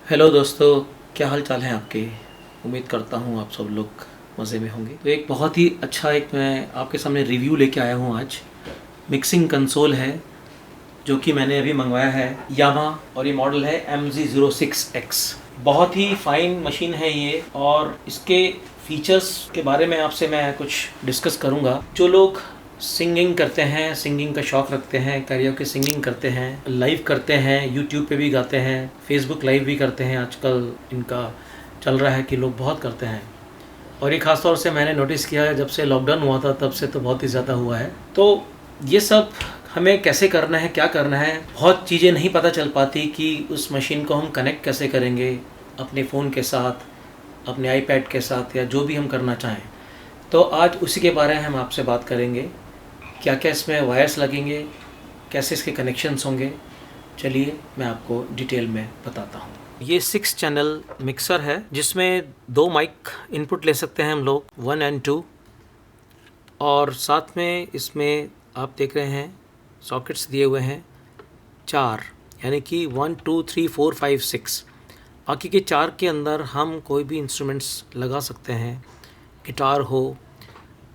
Hello दोस्तों, क्या हाल चाल है आपके। उम्मीद करता हूँ आप सब लोग मज़े में होंगे। तो एक बहुत ही अच्छा मैं आपके सामने रिव्यू लेके आया हूँ आज। मिक्सिंग कंसोल है जो कि मैंने अभी मंगवाया है यामा, और ये मॉडल है MG06X। बहुत ही फाइन मशीन है ये, और इसके फीचर्स के बारे में आपसे मैं कुछ डिस्कस करूँगा। जो लोग सिंगिंग करते हैं, सिंगिंग का शौक़ रखते हैं, कैरियोके सिंगिंग करते हैं, लाइव करते हैं, यूट्यूब पे भी गाते हैं, फेसबुक लाइव भी करते हैं, आजकल इनका चल रहा है कि लोग बहुत करते हैं। और ये ख़ास तौर से मैंने नोटिस किया है, जब से लॉकडाउन हुआ था तब से तो बहुत ही ज़्यादा हुआ है। तो ये सब हमें कैसे करना है, क्या करना है, बहुत चीज़ें नहीं पता चल पाती कि उस मशीन को हम कनेक्ट कैसे करेंगे अपने फ़ोन के साथ, अपने आईपैड के साथ, या जो भी हम करना चाहें। तो आज उसी के बारे में हम आपसे बात करेंगे। क्या क्या इसमें वायर्स लगेंगे, कैसे इसके कनेक्शंस होंगे, चलिए मैं आपको डिटेल में बताता हूँ। ये 6 चैनल मिक्सर है जिसमें 2 माइक इनपुट ले सकते हैं हम लोग, 1 और 2, और साथ में इसमें आप देख रहे हैं सॉकेट्स दिए हुए हैं 4, यानी कि 1 2 3 4 5 6। बाकी के 4 के अंदर हम कोई भी इंस्ट्रूमेंट्स लगा सकते हैं, गिटार हो,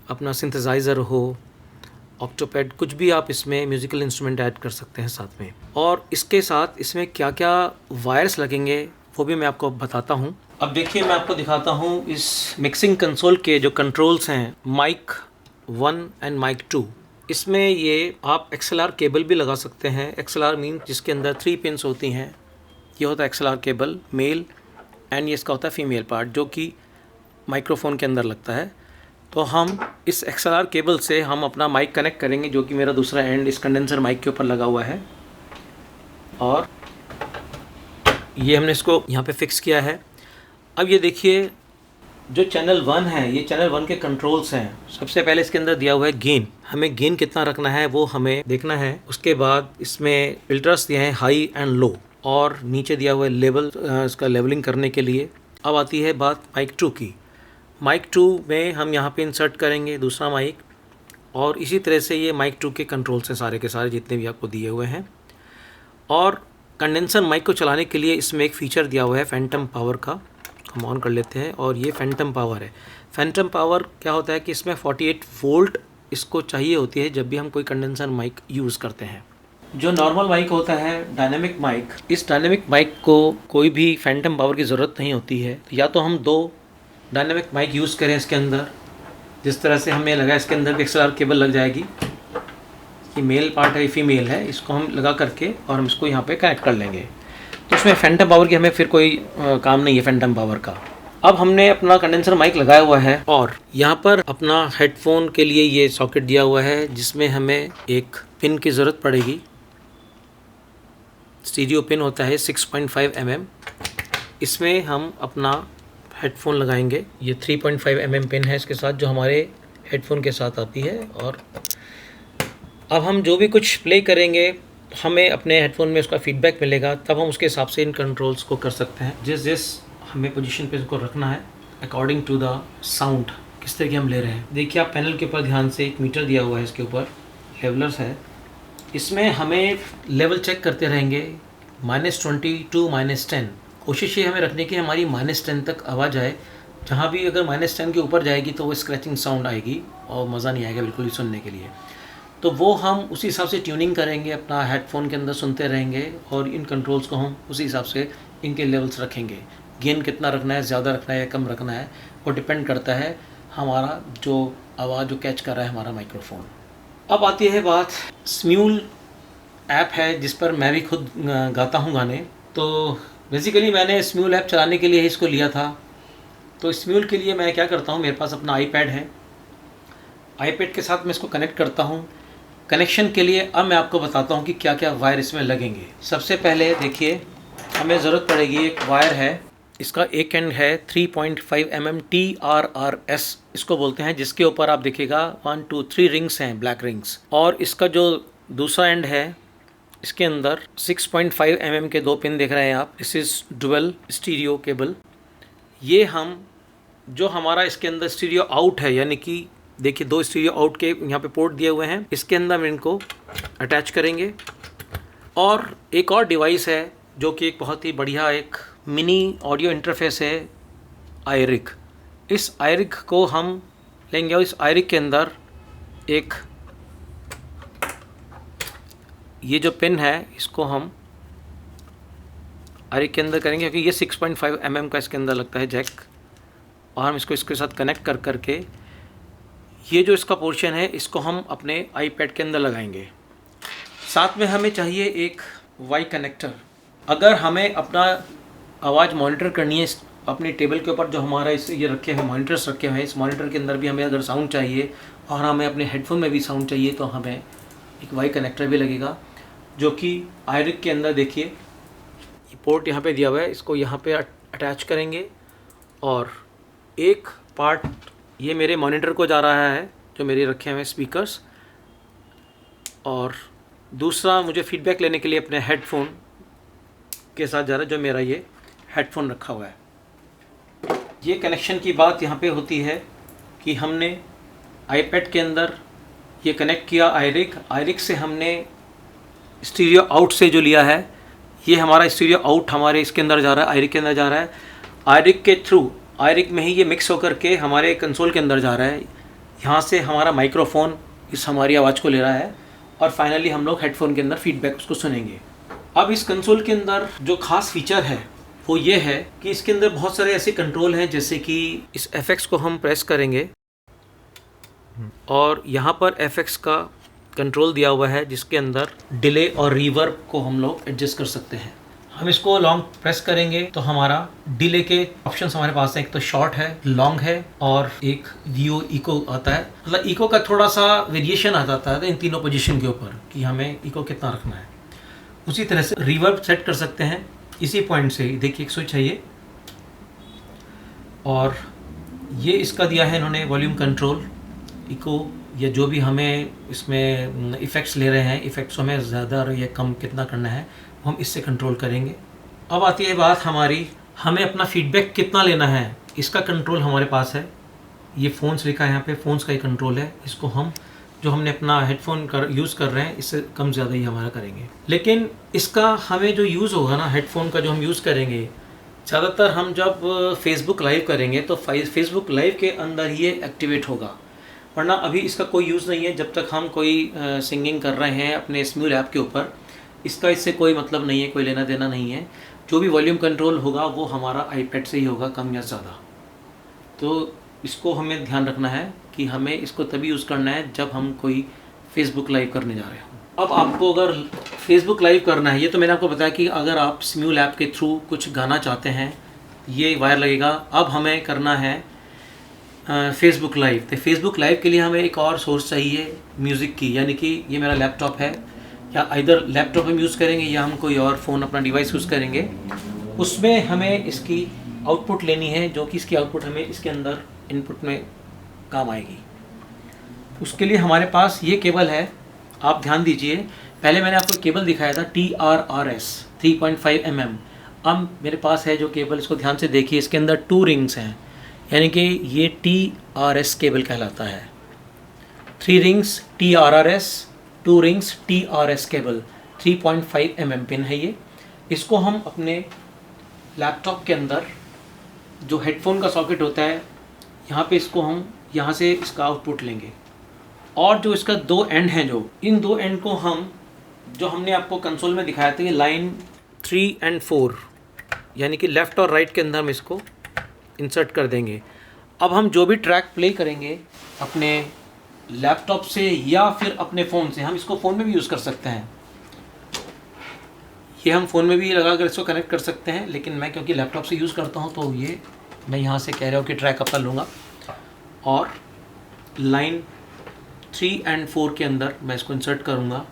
अपना सिंथेसाइज़र हो, ऑक्टोपैड, कुछ भी आप इसमें म्यूज़िकल इंस्ट्रूमेंट ऐड कर सकते हैं साथ में। और इसके साथ इसमें क्या क्या वायर्स लगेंगे वो भी मैं आपको बताता हूँ। अब देखिए, मैं आपको दिखाता हूँ इस मिक्सिंग कंसोल के जो कंट्रोल्स हैं, माइक 1 एंड माइक 2। इसमें ये आप XLR केबल भी लगा सकते हैं। XLR मीन जिसके अंदर 3 पिन्स होती हैं, ये होता है XLR केबल मेल, एंड ये इसका होता है फीमेल पार्ट जो कि माइक्रोफोन के अंदर लगता है। तो हम इस XLR केबल से हम अपना माइक कनेक्ट करेंगे, जो कि मेरा दूसरा एंड इस कंडेंसर माइक के ऊपर लगा हुआ है, और ये हमने इसको यहाँ पे फिक्स किया है। अब ये देखिए, जो चैनल 1 है, ये चैनल 1 के कंट्रोल्स हैं। सबसे पहले इसके अंदर दिया हुआ है गेन, हमें गेन कितना रखना है वो हमें देखना है। उसके बाद इसमें फिल्टर्स दिए हैं हाई एंड लो, और नीचे दिया हुआ है लेवल, इसका लेवलिंग करने के लिए। अब आती है बात माइक 2 की। माइक 2 में हम यहाँ पे इंसर्ट करेंगे दूसरा माइक, और इसी तरह से ये माइक 2 के कंट्रोल्स हैं सारे के सारे जितने भी आपको दिए हुए हैं। और कंडेंसर माइक को चलाने के लिए इसमें एक फ़ीचर दिया हुआ है फैंटम पावर का, हम ऑन कर लेते हैं, और ये फैंटम पावर है। फैंटम पावर क्या होता है कि इसमें 48 वोल्ट इसको चाहिए होती है जब भी हम कोई कंडेंसर माइक यूज़ करते हैं। जो नॉर्मल माइक होता है डायनेमिक माइक, इस डायनेमिक माइक को कोई भी फैंटम पावर की ज़रूरत नहीं होती है। या तो हम 2 डायनेमिक माइक यूज़ करें इसके अंदर, जिस तरह से हमें लगा इसके अंदर भी XLR केबल लग जाएगी। ये मेल पार्ट है, फीमेल है, इसको हम लगा करके और हम इसको यहाँ पे कनेक्ट कर लेंगे। तो इसमें फैंटम पावर की हमें फिर कोई काम नहीं है फैंटम पावर का। अब हमने अपना कंडेंसर माइक लगाया हुआ है, और यहाँ पर अपना हेडफोन के लिए ये सॉकेट दिया हुआ है जिसमें हमें एक पिन की ज़रूरत पड़ेगी। स्टीरियो पिन होता है 6.5 mm। इसमें हम अपना हेडफोन लगाएंगे। ये 3.5 mm पिन है इसके साथ, जो हमारे हेडफोन के साथ आती है। और अब हम जो भी कुछ प्ले करेंगे, हमें अपने हेडफोन में उसका फीडबैक मिलेगा, तब हम उसके हिसाब से इन कंट्रोल्स को कर सकते हैं। जिस जिस हमें पोजीशन पे इसको रखना है अकॉर्डिंग टू द साउंड, किस तरह की हम ले रहे हैं। देखिए, आप पैनल के ऊपर ध्यान से एक मीटर दिया हुआ है, इसके ऊपर लेवलर्स है। इसमें हमें लेवल चेक करते रहेंगे, -20 to -10। कोशिश ये हमें रखने की हमारी -10 तक आवाज़ आए। जहाँ भी अगर -10 के ऊपर जाएगी तो वो स्क्रैचिंग साउंड आएगी और मज़ा नहीं आएगा बिल्कुल भी सुनने के लिए। तो वो हम उसी हिसाब से ट्यूनिंग करेंगे, अपना हेडफोन के अंदर सुनते रहेंगे, और इन कंट्रोल्स को हम उसी हिसाब से इनके लेवल्स रखेंगे। गेन कितना रखना है, ज़्यादा रखना है या कम रखना है, वो डिपेंड करता है हमारा जो आवाज़ जो कैच कर रहा है हमारा माइक्रोफोन। अब आती है बात, स्म्यूल ऐप है जिस पर मैं भी खुद गाता हूँ गाने। तो बेसिकली मैंने स्म्यूल ऐप चलाने के लिए ही इसको लिया था। तो स्म्यूल के लिए मैं क्या करता हूँ, मेरे पास अपना आईपैड है, आईपैड के साथ मैं इसको कनेक्ट करता हूँ। कनेक्शन के लिए अब मैं आपको बताता हूँ कि क्या क्या वायर इसमें लगेंगे। सबसे पहले देखिए, हमें ज़रूरत पड़ेगी, एक वायर है, इसका एक एंड है 3.5 mm TRRS इसको बोलते हैं, जिसके ऊपर आप देखिएगा 1 2 3 रिंग्स हैं, ब्लैक रिंग्स। और इसका जो दूसरा एंड है, इसके अंदर 6.5 mm के 2 पिन देख रहे हैं आप। This is dual stereo cable. ये हम जो हमारा इसके अंदर स्टीरियो आउट है, यानी कि देखिए 2 स्टीरियो आउट के यहाँ पे पोर्ट दिए हुए हैं, इसके अंदर हम इनको अटैच करेंगे। और एक और डिवाइस है जो कि एक बहुत ही बढ़िया एक मिनी ऑडियो इंटरफेस है iRig। इस iRig को हम लेंगे और इस iRig के अंदर एक ये जो पिन है इसको हम iRig के अंदर करेंगे, क्योंकि ये 6.5 mm का इसके अंदर लगता है जैक, और हम इसको इसके साथ कनेक्ट कर करके ये जो इसका पोर्शन है इसको हम अपने आईपैड के अंदर लगाएंगे। साथ में हमें चाहिए एक वाई कनेक्टर। अगर हमें अपना आवाज़ मॉनिटर करनी है अपनी टेबल के ऊपर, जो हमारा इस ये रखे हुए मॉनिटर्स रखे हुए हैं, इस मॉनिटर के अंदर भी हमें अगर साउंड चाहिए और हमें अपने हेडफोन में भी साउंड चाहिए, तो हमें एक वाई कनेक्टर भी लगेगा, जो कि iRig के अंदर देखिए ये पोर्ट यहाँ पे दिया हुआ है, इसको यहाँ पे अटैच करेंगे और एक पार्ट ये मेरे मॉनिटर को जा रहा है जो मेरे रखे हुए स्पीकर्स, और दूसरा मुझे फीडबैक लेने के लिए अपने हेडफोन के साथ जा रहा है जो मेरा ये हेडफोन रखा हुआ है। ये कनेक्शन की बात यहाँ पे होती है कि हमने आईपैड के अंदर ये कनेक्ट किया iRig से हमने स्टीरियो आउट से जो लिया है, ये हमारा स्टीरियो आउट हमारे इसके अंदर जा रहा है, iRig के अंदर जा रहा है। iRig के थ्रू iRig में ही ये मिक्स होकर के हमारे कंसोल के अंदर जा रहा है। यहाँ से हमारा माइक्रोफोन इस हमारी आवाज़ को ले रहा है और फाइनली हम लोग हेडफोन के अंदर फीडबैक उसको सुनेंगे। अब इस कंसोल के अंदर जो खास फीचर है वो ये है कि इसके अंदर बहुत सारे ऐसे कंट्रोल हैं, जैसे कि इस FX को हम प्रेस करेंगे और यहाँ पर FX का कंट्रोल दिया हुआ है, जिसके अंदर डिले और रिवर्ब को हम लोग एडजस्ट कर सकते हैं। हम इसको लॉन्ग प्रेस करेंगे तो हमारा डिले के ऑप्शंस हमारे पास हैं। एक तो शॉर्ट है, लॉन्ग है और एक VO इको आता है। मतलब इको का थोड़ा सा वेरिएशन आ जाता है इन तीनों पोजीशन के ऊपर कि हमें इको कितना रखना है। उसी तरह से रिवर्ब सेट कर सकते हैं इसी पॉइंट से। देखिए एक स्विच है ये, और ये इसका दिया है इन्होंने वॉल्यूम कंट्रोल, इको या जो भी हमें इसमें इफ़ेक्ट्स ले रहे हैं, इफ़ेक्ट्स हमें ज़्यादा या कम कितना करना है हम इससे कंट्रोल करेंगे। अब आती है बात हमारी, हमें अपना फीडबैक कितना लेना है, इसका कंट्रोल हमारे पास है। ये फ़ोन्स लिखा है यहाँ पे, फ़ोन्स का ही कंट्रोल है। इसको हम जो हमने अपना हेडफोन यूज़ कर रहे हैं इससे कम ज़्यादा ही हमारा करेंगे। लेकिन इसका हमें जो यूज़ होगा ना, हेडफोन का जो हम यूज़ करेंगे, ज़्यादातर हम जब फेसबुक लाइव करेंगे तो फेसबुक लाइव के अंदर ये एक्टिवेट होगा, वरना अभी इसका कोई यूज़ नहीं है। जब तक हम कोई सिंगिंग कर रहे हैं अपने स्म्यूल ऐप के ऊपर, इसका इससे कोई मतलब नहीं है, कोई लेना देना नहीं है। जो भी वॉल्यूम कंट्रोल होगा वो हमारा आईपैड से ही होगा, कम या ज़्यादा। तो इसको हमें ध्यान रखना है कि हमें इसको तभी यूज़ करना है जब हम कोई फेसबुक लाइव करने जा रहे हो। अब आपको अगर फेसबुक लाइव करना है, ये तो मैंने आपको बताया कि अगर आप स्म्यूल ऐप के थ्रू कुछ गाना चाहते हैं, ये वायर लगेगा। अब हमें करना है फेसबुक लाइव। तो फेसबुक लाइव के लिए हमें एक और सोर्स चाहिए म्यूज़िक की, यानी कि ये मेरा लैपटॉप है, या इधर लैपटॉप हम यूज़ करेंगे या हम कोई और फ़ोन अपना डिवाइस यूज़ करेंगे। उसमें हमें इसकी आउटपुट लेनी है, जो कि इसकी आउटपुट हमें इसके अंदर इनपुट में काम आएगी। उसके लिए हमारे पास ये केबल है, आप ध्यान दीजिए। पहले मैंने आपको केबल दिखाया था TRRS 3.5 mm। अब मेरे पास है जो केबल, इसको ध्यान से देखिए, इसके अंदर 2 रिंग्स हैं, यानी कि ये TRS केबल कहलाता है। 3 rings TRRS, 2 rings TRS cable, 3.5 mm pin है ये। इसको हम अपने लैपटॉप के अंदर जो हेडफोन का सॉकेट होता है, यहाँ पे इसको हम यहाँ से इसका आउटपुट लेंगे, और जो इसका 2 एंड हैं, जो इन 2 एंड को हम, जो हमने आपको कंसोल में दिखाया था, ये लाइन 3 और 4 यानी कि लेफ़्ट और राइट के अंदर हम इसको इंसर्ट कर देंगे। अब हम जो भी ट्रैक प्ले करेंगे अपने लैपटॉप से या फिर अपने फ़ोन से, हम इसको फ़ोन में भी यूज़ कर सकते हैं। ये हम फ़ोन में भी लगा कर इसको कनेक्ट कर सकते हैं, लेकिन मैं क्योंकि लैपटॉप से यूज़ करता हूँ तो ये मैं यहाँ से कह रहा हूँ कि ट्रैक अपना लूँगा, और लाइन 3 और 4 के अंदर मैं इसको इंसर्ट करूँगा।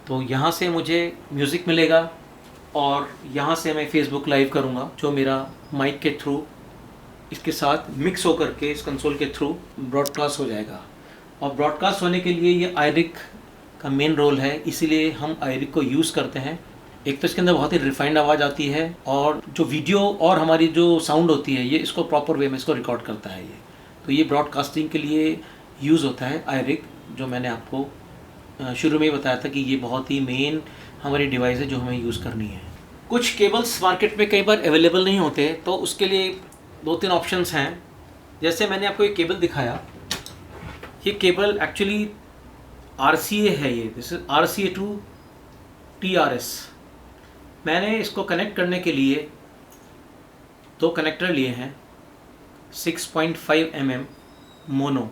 तो यहाँ से मुझे म्यूज़िक मिलेगा और यहाँ से मैं फेसबुक लाइव करूँगा, जो मेरा माइक के थ्रू इसके साथ मिक्स होकर के इस कंसोल के थ्रू ब्रॉडकास्ट हो जाएगा। और ब्रॉडकास्ट होने के लिए ये iRig का मेन रोल है, इसीलिए हम iRig को यूज़ करते हैं। एक तो इसके अंदर बहुत ही रिफाइंड आवाज़ आती है, और जो वीडियो और हमारी जो साउंड होती है, ये इसको प्रॉपर वे में इसको रिकॉर्ड करता है ये। तो ये ब्रॉडकास्टिंग के लिए यूज़ होता है iRig, जो मैंने आपको शुरू में ही बताया था कि ये बहुत ही मेन हमारी डिवाइस है जो हमें यूज़ करनी है। कुछ केबल्स मार्केट में कई बार अवेलेबल नहीं होते, तो उसके लिए 2-3 ऑप्शंस हैं। जैसे मैंने आपको एक केबल दिखाया, ये केबल एक्चुअली RCA है, ये this is RCA to TRS। मैंने इसको कनेक्ट करने के लिए 2 कनेक्टर लिए हैं 6.5 mm मोनो।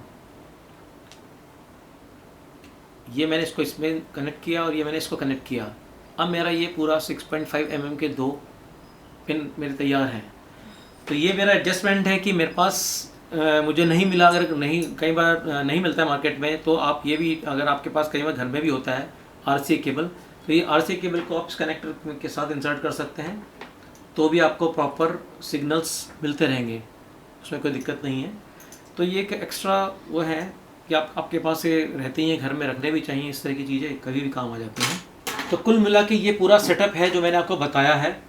ये मैंने इसको इसमें कनेक्ट किया और ये मैंने इसको कनेक्ट किया। अब मेरा ये पूरा 6.5 mm के 2 पिन मेरे तैयार हैं। तो ये मेरा एडजस्टमेंट है कि मेरे पास मुझे नहीं मिला, अगर नहीं कई बार नहीं मिलता है मार्केट में, तो आप ये भी, अगर आपके पास कई बार घर में भी होता है RCA केबल, तो ये RCA केबल को आप इस कनेक्टर के साथ इंसर्ट कर सकते हैं, तो भी आपको प्रॉपर सिग्नल्स मिलते रहेंगे, उसमें कोई दिक्कत नहीं है। तो ये एक एक्स्ट्रा वो है कि आपके पास ये रहते ही हैं, घर में रखने भी चाहिए, इस तरह की चीज़ें कभी भी काम आ जाती हैं। तो कुल मिला के ये पूरा सेटअप है जो मैंने आपको बताया है।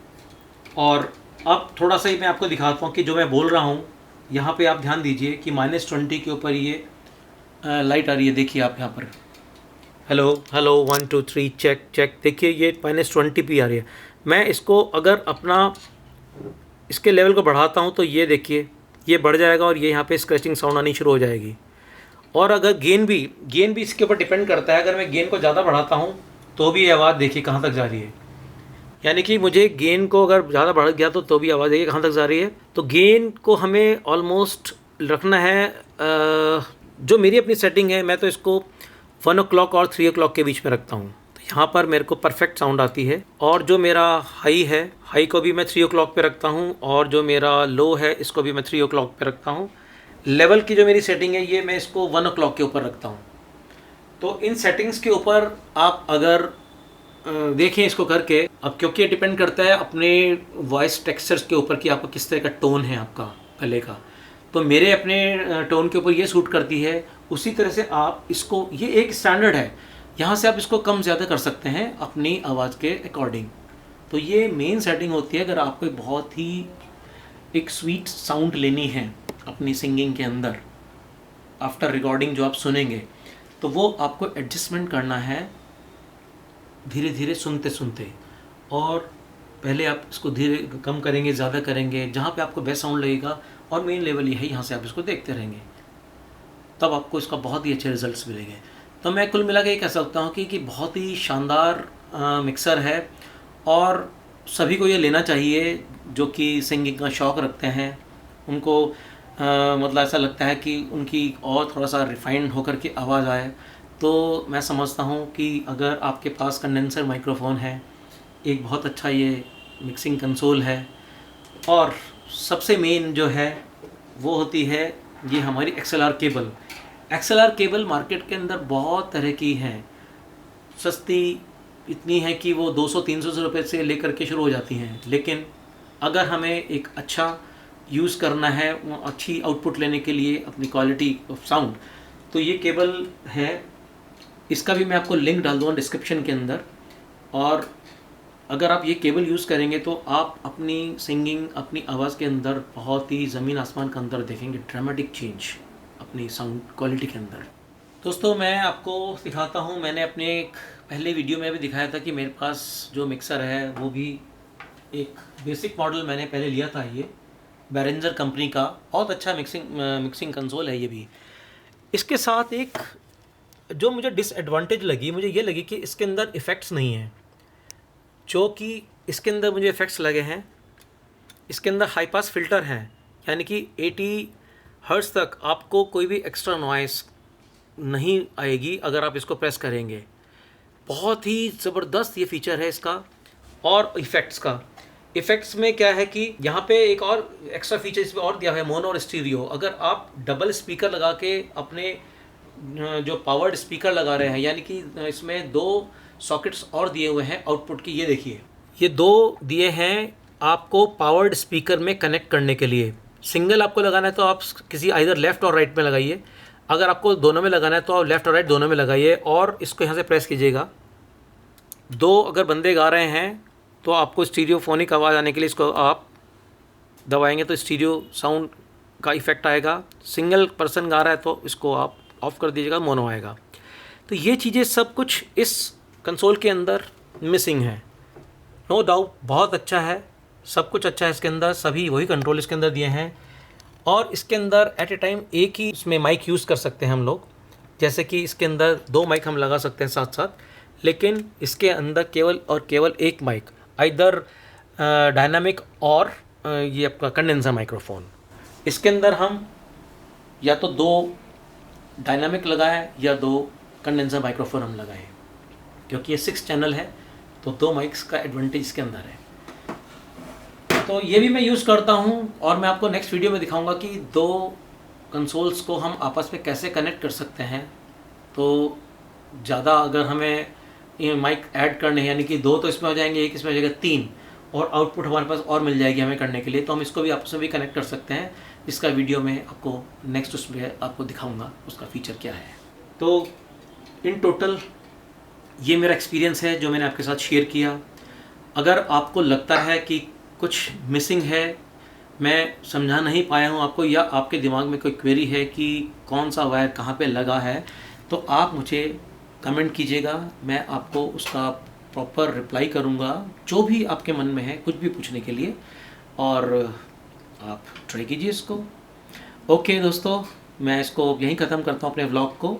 और अब थोड़ा सा ही मैं आपको दिखाता हूँ कि जो मैं बोल रहा हूँ, यहाँ पे आप ध्यान दीजिए कि -20 के ऊपर ये लाइट आ रही है। देखिए आप यहाँ पर, हेलो हेलो 1 2 3 चेक चेक, देखिए ये -20 पे आ रही है। मैं इसको अगर अपना इसके लेवल को बढ़ाता हूँ तो ये देखिए ये बढ़ जाएगा और ये यहाँ पे स्क्रैचिंग साउंड आनी शुरू हो जाएगी। और अगर गेन भी इसके ऊपर डिपेंड करता है। अगर मैं गेन को ज़्यादा बढ़ाता हूँ तो भी आवाज़ देखिए कहाँ तक जा रही है, यानी कि मुझे गेन को अगर ज़्यादा बढ़ गया तो भी आवाज़ देखिए कहाँ तक जा रही है। तो गेन को हमें ऑलमोस्ट रखना है, जो मेरी अपनी सेटिंग है, मैं तो इसको 1 o'clock और 3 o'clock के बीच में रखता हूँ। तो यहाँ पर मेरे को परफेक्ट साउंड आती है। और जो मेरा हाई है, हाई को भी मैं 3 o'clock पे रखता हूँ, और जो मेरा लो है इसको भी मैं 3 o'clock पे रखता हूँ। लेवल की जो मेरी सेटिंग है ये मैं इसको 1 o'clock के ऊपर रखता हूँ। तो इन सेटिंग्स के ऊपर आप अगर देखें इसको करके, अब क्योंकि ये डिपेंड करता है अपने वॉइस टेक्सचर्स के ऊपर कि आपका किस तरह का टोन है आपका गले का। तो मेरे अपने टोन के ऊपर ये सूट करती है, उसी तरह से आप इसको, ये एक स्टैंडर्ड है, यहाँ से आप इसको कम ज़्यादा कर सकते हैं अपनी आवाज़ के अकॉर्डिंग। तो ये मेन सेटिंग होती है अगर आपको बहुत ही एक स्वीट साउंड लेनी है अपनी सिंगिंग के अंदर, आफ्टर रिकॉर्डिंग जो आप सुनेंगे, तो वो आपको एडजस्टमेंट करना है धीरे धीरे सुनते सुनते। और पहले आप इसको धीरे कम करेंगे, ज़्यादा करेंगे, जहाँ पे आपको बेस्ट साउंड लगेगा। और मेन लेवल ये है, यहाँ से आप इसको देखते रहेंगे, तब आपको इसका बहुत ही अच्छे रिजल्ट्स मिलेंगे। तो मैं कुल मिला के ये कह सकता हूँ कि बहुत ही शानदार मिक्सर है, और सभी को ये लेना चाहिए जो कि सिंगिंग का शौक़ रखते हैं। उनको मतलब ऐसा लगता है कि उनकी और थोड़ा सा रिफाइंड होकर के आवाज़ आए। तो मैं समझता हूँ कि अगर आपके पास कंडेंसर माइक्रोफोन है, एक बहुत अच्छा ये मिक्सिंग कंसोल है, और सबसे मेन जो है वो होती है ये हमारी XLR cable. XLR cable market के अंदर बहुत तरह की हैं, सस्ती इतनी है कि वो 200-300 रुपये से लेकर के शुरू हो जाती हैं। लेकिन अगर हमें एक अच्छा यूज़ करना है, अच्छी आउटपुट लेने के लिए, अपनी क्वालिटी ऑफ साउंड, तो ये केबल है। इसका भी मैं आपको लिंक डाल दूँगा डिस्क्रिप्शन के अंदर। और अगर आप ये केबल यूज़ करेंगे तो आप अपनी सिंगिंग, अपनी आवाज़ के अंदर बहुत ही ज़मीन आसमान का अंदर देखेंगे, ड्रामेटिक चेंज अपनी साउंड क्वालिटी के अंदर। दोस्तों मैं आपको दिखाता हूँ, मैंने अपने एक पहले वीडियो में भी दिखाया था कि मेरे पास जो मिक्सर है वो भी एक बेसिक मॉडल मैंने पहले लिया था, ये Behringer कंपनी का बहुत अच्छा मिक्सिंग कंसोल है ये भी। इसके साथ एक जो मुझे डिसएडवांटेज लगी, मुझे ये लगी कि इसके अंदर इफ़ेक्ट्स नहीं हैं, जो कि इसके अंदर मुझे इफ़ेक्ट्स लगे हैं। इसके अंदर हाई पास फ़िल्टर हैं, यानी कि 80 हर्ट्ज़ तक आपको कोई भी एक्स्ट्रा नॉइस नहीं आएगी अगर आप इसको प्रेस करेंगे। बहुत ही ज़बरदस्त ये फ़ीचर है इसका। और इफ़ेक्ट्स में क्या है कि यहाँ पे एक और एक्स्ट्रा फीचर इसमें और दिया है, मोनो और स्टीरियो। अगर आप डबल स्पीकर लगा के अपने जो पावर्ड स्पीकर लगा रहे हैं, यानी कि इसमें 2 सॉकेट्स और दिए हुए हैं आउटपुट की, ये देखिए ये 2 दिए हैं आपको पावर्ड स्पीकर में कनेक्ट करने के लिए। सिंगल आपको लगाना है तो आप किसी आइदर लेफ़्ट और राइट में लगाइए, अगर आपको दोनों में लगाना है तो आप लेफ़्ट और राइट दोनों में लगाइए, और इसको यहाँ से प्रेस कीजिएगा। 2 अगर बंदे गा रहे हैं तो आपको स्टीरियोफोनिक आवाज़ आने के लिए इसको आप दबाएंगे तो स्टीरियो साउंड का इफ़ेक्ट आएगा। सिंगल पर्सन गा रहा है तो इसको आप ऑफ़ कर दीजिएगा, मोनो आएगा। तो ये चीज़ें सब कुछ इस कंसोल के अंदर मिसिंग है। नो डाउट बहुत अच्छा है, सब कुछ अच्छा है इसके अंदर, सभी वही कंट्रोल इसके अंदर दिए हैं। और इसके अंदर एट ए टाइम एक ही इसमें माइक यूज़ कर सकते हैं हम लोग, जैसे कि इसके अंदर 2 माइक हम लगा सकते हैं साथ साथ, लेकिन इसके अंदर केवल और केवल एक माइक, आइदर डायनामिक और ये आपका कंडेंसर माइक्रोफोन। इसके अंदर हम या तो 2 डायनामिक लगाएं या 2 कंडेंसर माइक्रोफोन हम लगाएं, क्योंकि ये 6 चैनल है तो 2 माइक्स का एडवांटेज इसके अंदर है। तो ये भी मैं यूज़ करता हूँ और मैं आपको नेक्स्ट वीडियो में दिखाऊंगा कि 2 कंसोल्स को हम आपस में कैसे कनेक्ट कर सकते हैं। तो ज़्यादा अगर हमें ये माइक ऐड करने हैं, यानी कि 2 तो इसमें हो जाएंगे, एक इसमें हो जाएगा 3, और आउटपुट हमारे पास और मिल जाएगी हमें करने के लिए, तो हम इसको भी आपस में भी कनेक्ट कर सकते हैं। इसका वीडियो में आपको नेक्स्ट उसमें आपको दिखाऊंगा उसका फ़ीचर क्या है। तो इन टोटल ये मेरा एक्सपीरियंस है जो मैंने आपके साथ शेयर किया। अगर आपको लगता है कि कुछ मिसिंग है, मैं समझा नहीं पाया हूँ आपको, या आपके दिमाग में कोई क्वेरी है कि कौन सा वायर कहाँ पे लगा है, तो आप मुझे कमेंट कीजिएगा, मैं आपको उसका प्रॉपर रिप्लाई करूँगा, जो भी आपके मन में है कुछ भी पूछने के लिए, और आप ट्राई कीजिए इसको। ओके दोस्तों, मैं इसको यहीं ख़त्म करता हूँ अपने व्लॉग को,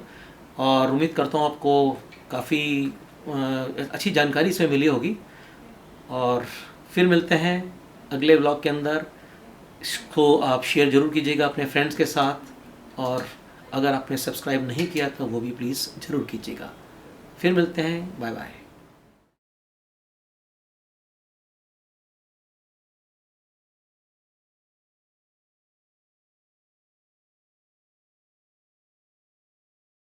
और उम्मीद करता हूँ आपको काफ़ी अच्छी जानकारी इसमें मिली होगी। और फिर मिलते हैं अगले व्लॉग के अंदर। इसको आप शेयर ज़रूर कीजिएगा अपने फ्रेंड्स के साथ, और अगर आपने सब्सक्राइब नहीं किया तो वो भी प्लीज़ ज़रूर कीजिएगा। फिर मिलते हैं, बाय बाय।